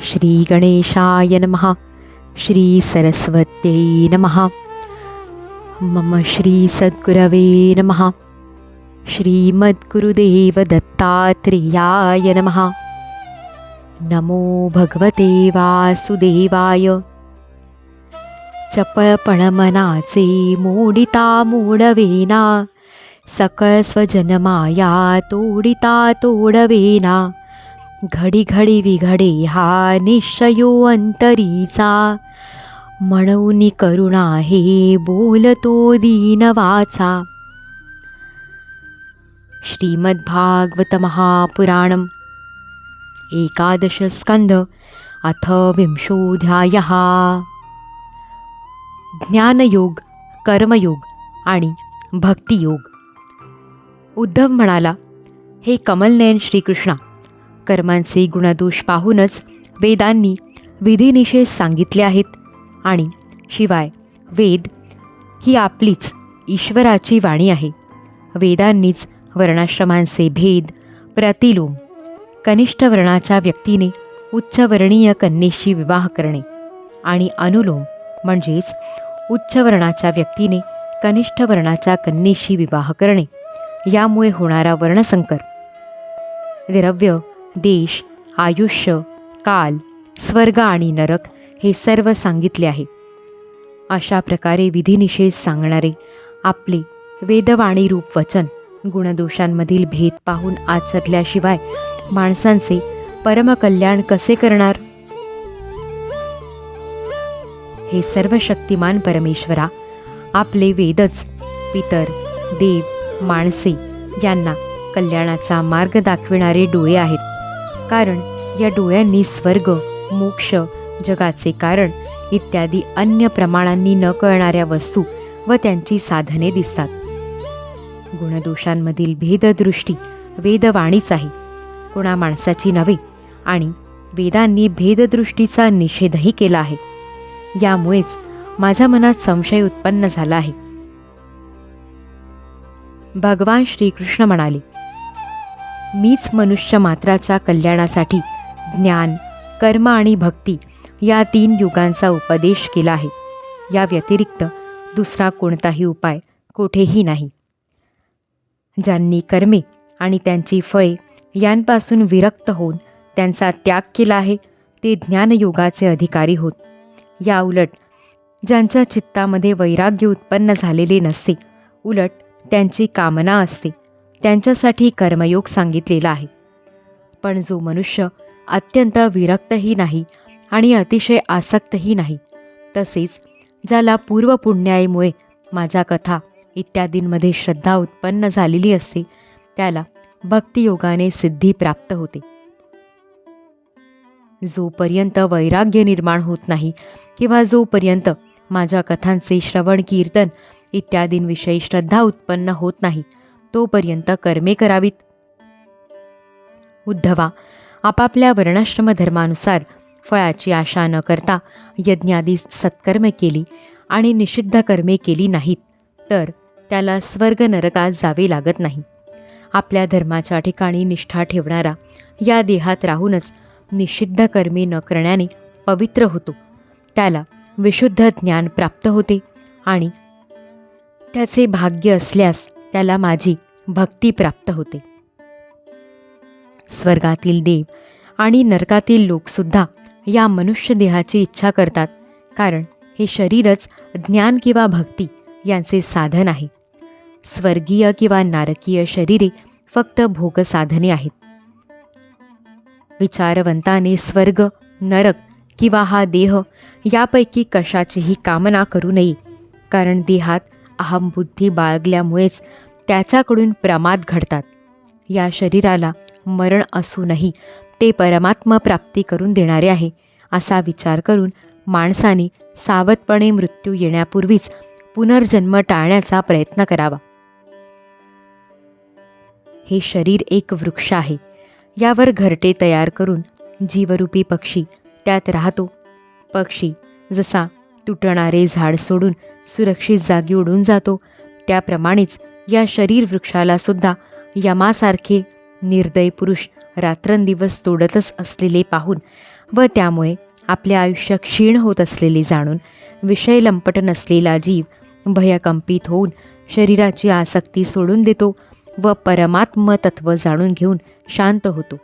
श्री गणेशाय नमः. श्री सरस्वत्यै नमः. मम श्री सद्गुरवे नमः. श्रीमद्गुरुदेव दत्तात्रेयाय नमः. नमो भगवते वासुदेवाय. चपळपणमनाचे मोडिता मोडवेना, सकळ स्वजनमाया तोडिता तोडवेना. घडी घडी विघडे हा निश्चयो अंतरीचा, म्हणून करुणा हे बोलतो दीनवाचा. श्रीमद्भागवत महापुराणम् एकादश स्कंध अथ विंशोऽध्यायः. ज्ञानयोग, कर्मयोग आणि भक्तियोग. उद्धव म्हणाला, हे कमलनयन श्रीकृष्णा, कर्मांचे गुणदोष पाहूनच वेदांनी विधिनिषेध सांगितले आहेत आणि शिवाय वेद ही आपलीच ईश्वराची वाणी आहे. वेदांनीच वर्णाश्रमांचे भेद, प्रतिलोम, कनिष्ठ वर्णाच्या व्यक्तीने उच्चवर्णीय कन्येशी विवाह करणे आणि अनुलोम म्हणजेच उच्च वर्णाच्या व्यक्तीने कनिष्ठ वर्णाच्या कन्येशी विवाह करणे, यामुळे होणारा वर्णसंकर, द्रव्य, देश, आयुष्य, काल, स्वर्ग आणि नरक हे सर्व सांगितले आहे. अशा प्रकारे विधिनिषेध सांगणारे आपले वेदवाणी रूप वचन गुणदोषांमधील भेद पाहून आचरल्याशिवाय माणसांचे परमकल्याण कसे करणार? हे सर्व शक्तिमान परमेश्वरा, आपले वेदच पितर, देव, माणसे यांना कल्याणाचा मार्ग दाखविणारे डोळे आहेत. कारण या डोळ्यांनी स्वर्ग, मोक्ष, जगाचे कारण इत्यादी अन्य प्रमाणांनी न कळणाऱ्या वस्तू व त्यांची साधने दिसतात. गुणदोषांमधील भेददृष्टी वेदवाणीच आहे, कोणा माणसाची नव्हे. आणि वेदांनी भेददृष्टीचा निषेधही केला आहे. यामुळेच माझ्या मनात संशय उत्पन्न झाला आहे. भगवान श्रीकृष्ण म्हणाले, मीच मनुष्य मात्राच्या कल्याणासाठी ज्ञान, कर्म आणि भक्ती या 3 युगांचा उपदेश केला आहे. या व्यतिरिक्त दुसरा कोणताही उपाय कोठेही नाही. ज्यांनी कर्मे आणि त्यांची फळे यांपासून विरक्त होऊन त्यांचा त्याग केला आहे ते ज्ञानयोगाचे अधिकारी होत. या उलट ज्यांच्या चित्तामध्ये वैराग्य उत्पन्न झालेले नसते, उलट त्यांची कामना असते, त्यांच्यासाठी कर्मयोग सांगितलेला आहे. पण जो मनुष्य अत्यंत विरक्तही नाही आणि अतिशय आसक्तही नाही, तसेच ज्याला पूर्वपुण्याईमुळे माझ्या कथा इत्यादींमध्ये श्रद्धा उत्पन्न झालेली असते, त्याला भक्तियोगाने सिद्धी प्राप्त होते. जोपर्यंत वैराग्य निर्माण होत नाही किंवा जोपर्यंत माझ्या कथांचे श्रवण, कीर्तन इत्यादींविषयी श्रद्धा उत्पन्न होत नाही, तोपर्यंत कर्मे करावीत. उद्धवा, आपापल्या वर्णाश्रम धर्मानुसार फळाची आशा न करता यज्ञादी सत्कर्म केली आणि निषिद्ध कर्मे केली नाहीत, तर त्याला स्वर्ग नरकात जावे लागत नाही. आपल्या धर्माच्या ठिकाणी निष्ठा ठेवणारा या देहात राहूनच निषिद्ध कर्मे न करण्याने पवित्र होतो. त्याला विशुद्ध ज्ञान प्राप्त होते आणि त्याचे भाग्य असल्यास त्याला माझी भक्ती प्राप्त होते. स्वर्गातील देव आणि नरकातील लोकसुद्धा या मनुष्य देहाची इच्छा करतात, कारण हे शरीरच ज्ञान किंवा भक्ती यांचे साधन आहे. स्वर्गीय किंवा नारकीय शरीरे फक्त भोगसाधने आहेत. विचारवंताने स्वर्ग, नरक किंवा हा देह यापैकी कशाचीही कामना करू नये, कारण देहात अहमबुद्धी बाळगल्यामुळेच त्याच्याकडून प्रमाद घडतात. या शरीराला मरण असूनही ते परमात्मा प्राप्ती करून देणारे आहे, असा विचार करून माणसाने सावधपणे मृत्यू येण्यापूर्वीच पुनर्जन्म टाळण्याचा प्रयत्न करावा. हे शरीर एक वृक्ष आहे. यावर घरटे तयार करून जीवरूपी पक्षी त्यात राहतो. पक्षी जसा तुटणारे झाड सोडून सुरक्षित जागी उडून जातो, त्याप्रमाणेच या शरीर वृक्षाला सुद्धा यमासारखे निर्दय पुरुष रात्रंदिवस तोडतच असलेले पाहून व त्यामुळे आपले आयुष्य क्षीण होत असलेले जाणून विषय लंपट नसलेला जीव भयकंपित होऊन शरीराची आसक्ती सोडून देतो व परमात्म तत्व जाणून घेऊन शांत होतो.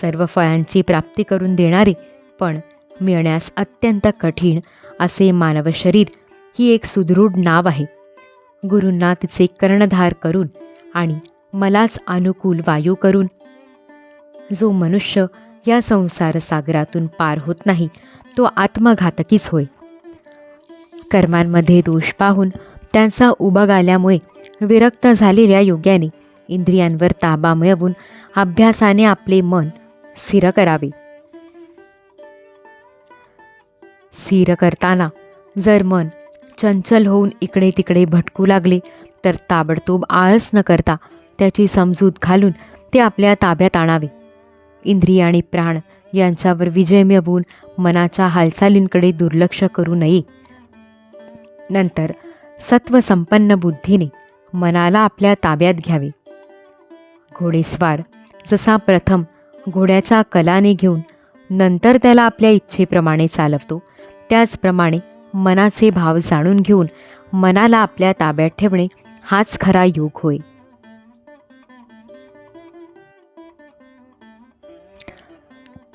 सर्व फळांची प्राप्ती करून देणारे पण मिळण्यास अत्यंत कठीण असे मानव शरीर ही एक सुदृढ नाव आहे. गुरूंना तिचे कर्णधार करून आणि मलाच अनुकूल वायू करून जो मनुष्य या संसार सागरातून पार होत नाही तो आत्मघातकीच होय. कर्मांमध्ये दोष पाहून त्यांचा उबग आल्यामुळे विरक्त झालेल्या योग्याने इंद्रियांवर ताबा मिळवून अभ्यासाने आपले मन स्थिर करावे. स्थिर करताना जर मन चंचल होऊन इकडे तिकडे भटकू लागले तर ताबडतोब आळस न करता त्याची समजूत घालून ते आपल्या ताब्यात आणावे. इंद्रिय आणि प्राण यांच्यावर विजय मिळवून मनाच्या हालचालींकडे दुर्लक्ष करू नये. नंतर सत्वसंपन्न बुद्धीने मनाला आपल्या ताब्यात घ्यावे. घोडेस्वार जसा प्रथम घोड्याच्या कलाने घेऊन नंतर त्याला आपल्या इच्छेप्रमाणे चालवतो, त्याचप्रमाणे मनाचे भाव जाणून घेऊन मनाला आपल्या ताब्यात ठेवणे हाच खरा योग होय.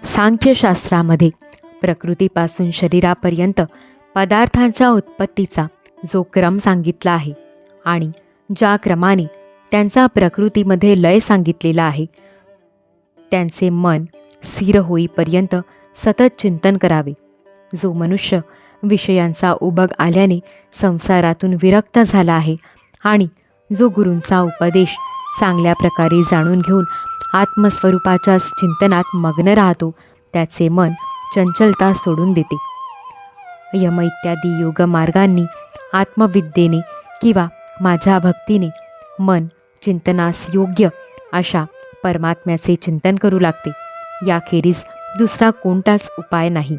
सांख्यशास्त्रामध्ये प्रकृतीपासून शरीरापर्यंत पदार्थांच्या उत्पत्तीचा जो क्रम सांगितला आहे आणि ज्या क्रमाने त्यांचा प्रकृतीमध्ये लय सांगितलेला आहे त्यांचे मन स्थिर होईपर्यंत सतत चिंतन करावे. जो मनुष्य विषयांचा उबग आल्याने संसारातून विरक्त झाला आहे आणि जो गुरूंचा उपदेश चांगल्या प्रकारे जाणून घेऊन आत्मस्वरूपाच्या चिंतनात मग्न राहतो त्याचे मन चंचलता सोडून देते. यम इत्यादी योगमार्गांनी आत्मविद्येने किंवा माझ्या भक्तीने मन चिंतनास योग्य अशा परमात्म्याचे चिंतन करू लागते. याखेरीज दुसरा कोणताच उपाय नाही.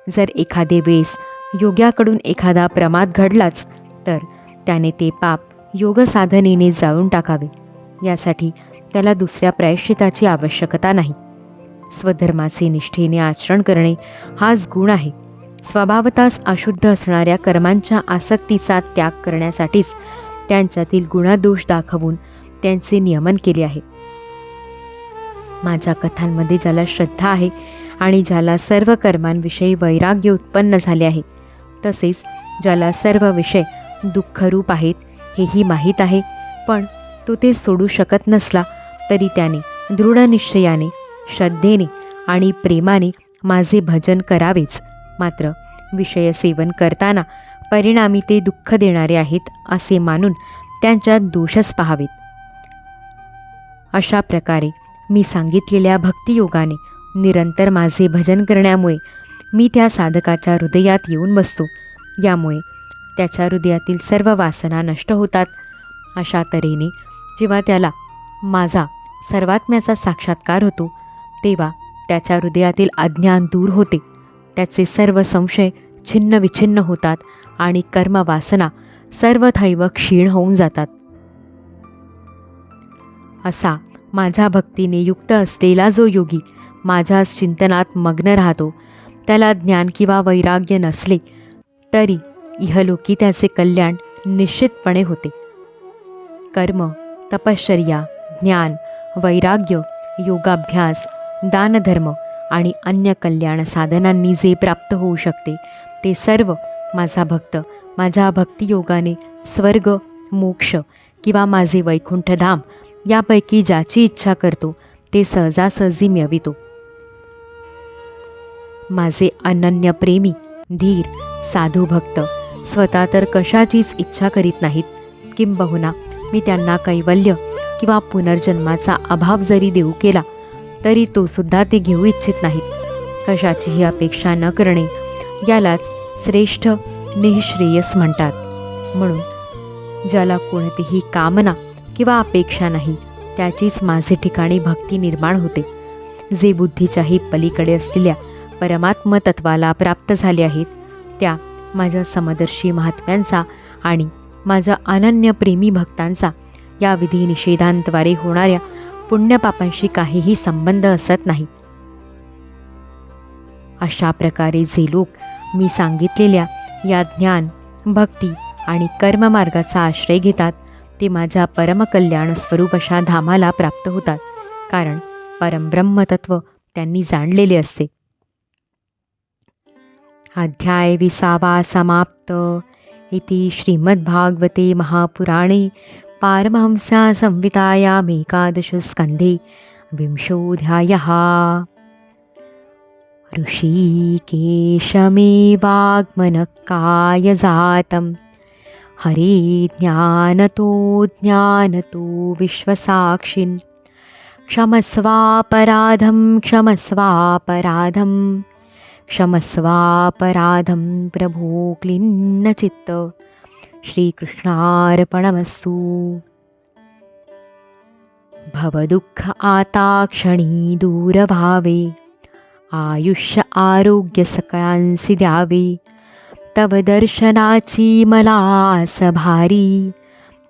जर एखादे वेळेस योग्याकडून एखादा प्रमाद घडलाच तर त्याने ते पाप योगसाधनेने जाळून टाकावे. यासाठी त्याला दुसऱ्या प्रायश्चिताची आवश्यकता नाही. स्वधर्माचे निष्ठेने आचरण करणे हाच गुण आहे. स्वभावताच अशुद्ध असणाऱ्या कर्मांच्या आसक्तीचा त्याग करण्यासाठीच त्यांच्यातील गुणादोष दाखवून त्यांचे नियमन केले आहे. माझ्या कथांमध्ये ज्याला श्रद्धा आहे आणि ज्याला सर्व कर्मांविषयी वैराग्य उत्पन्न झाले आहे, तसेच ज्याला सर्व विषय दुःखरूप आहेत हेही माहीत आहे, पण तो ते सोडू शकत नसला तरी त्याने दृढ निश्चयाने श्रद्धेने आणि प्रेमाने माझे भजन करावेच. मात्र विषय सेवन करताना परिणामी ते दुःख देणारे आहेत असे मानून त्यांच्यात दोषच पाहावेत. अशा प्रकारे मी सांगितलेल्या भक्तियोगाने निरंतर माझे भजन करण्यामुळे मी त्या साधकाच्या हृदयात येऊन बसतो. यामुळे त्याच्या हृदयातील सर्व वासना नष्ट होतात. अशा तऱ्हेने जेव्हा त्याला माझा सर्वात्म्याचा साक्षात्कार होतो तेव्हा त्याच्या हृदयातील अज्ञान दूर होते. त्याचे सर्व संशय छिन्न विछिन्न होतात आणि कर्मवासना सर्वथैव क्षीण होऊन जातात. असा माझ्या भक्तीने युक्त असलेला जो योगी माझ्या चिंतनात मग्न राहतो त्याला ज्ञान किंवा वैराग्य नसले तरी इहलोकी त्याचे कल्याण निश्चितपणे होते. कर्म, तपश्चर्या, ज्ञान, वैराग्य, योगाभ्यास, दानधर्म आणि अन्य कल्याण साधनांनी जे प्राप्त होऊ शकते ते सर्व माझा भक्त माझ्या भक्तियोगाने स्वर्ग, मोक्ष किंवा माझे वैकुंठधाम यापैकी ज्याची इच्छा करतो ते सहजासहजी मिळवितो. माझे अनन्य प्रेमी, धीर, साधू भक्त स्वतः तर कशाचीच इच्छा करीत नाहीत. किंबहुना मी त्यांना कैवल्य किंवा पुनर्जन्माचा अभाव जरी देऊ केला तरी तो सुद्धा ते घेऊ इच्छित नाहीत. कशाचीही अपेक्षा न करणे यालाच श्रेष्ठ निःश्रेयस म्हणतात. म्हणून ज्याला कोणतीही कामना किंवा अपेक्षा नाही त्याचीच माझे ठिकाणी भक्ती निर्माण होते. जे बुद्धीच्याही पलीकडे असलेल्या परमात्म तत्वाला प्राप्त झाले आहेत त्या माझ्या समदर्शी महात्म्यांचा आणि माझ्या अनन्य प्रेमी भक्तांचा या विधी निषेधांद्वारे होणाऱ्या पुण्यपापांशी काहीही संबंध असत नाही. अशा प्रकारे जे लोक मी सांगितलेल्या या ज्ञान, भक्ती आणि कर्ममार्गाचा आश्रय घेतात ते माझ्या परमकल्याण स्वरूप अशा धामाला प्राप्त होतात, कारण परमब्रह्मतत्व त्यांनी जाणलेले असते. अध्याय 20 समाप्त. इति श्रीमद्भागवते महापुराणे पारमहंस्या संहितायाम् एकादशस्कन्धे 20ोऽध्यायः. ऋषिकेशमेवाग्मनकायजातं हरे ज्ञानतो विश्वसाक्षिन् क्षमस्वापराधं प्रभो क्लिन्नचित्त. श्रीकृष्णार्पणमस्तु. भवदुःख आताक्षणी दूरभावे आयुष्य आरोग्य सकळांसी द्यावे. तव दर्शनाची मला आस भारी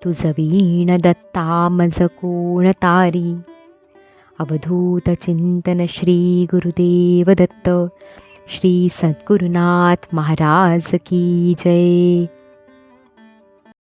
तुझ वीण दत्ता मज कोण तारी. अवधूत चिंतन श्री गुरुदेव दत्त. श्री सद्गुरुनाथ महाराज की जय.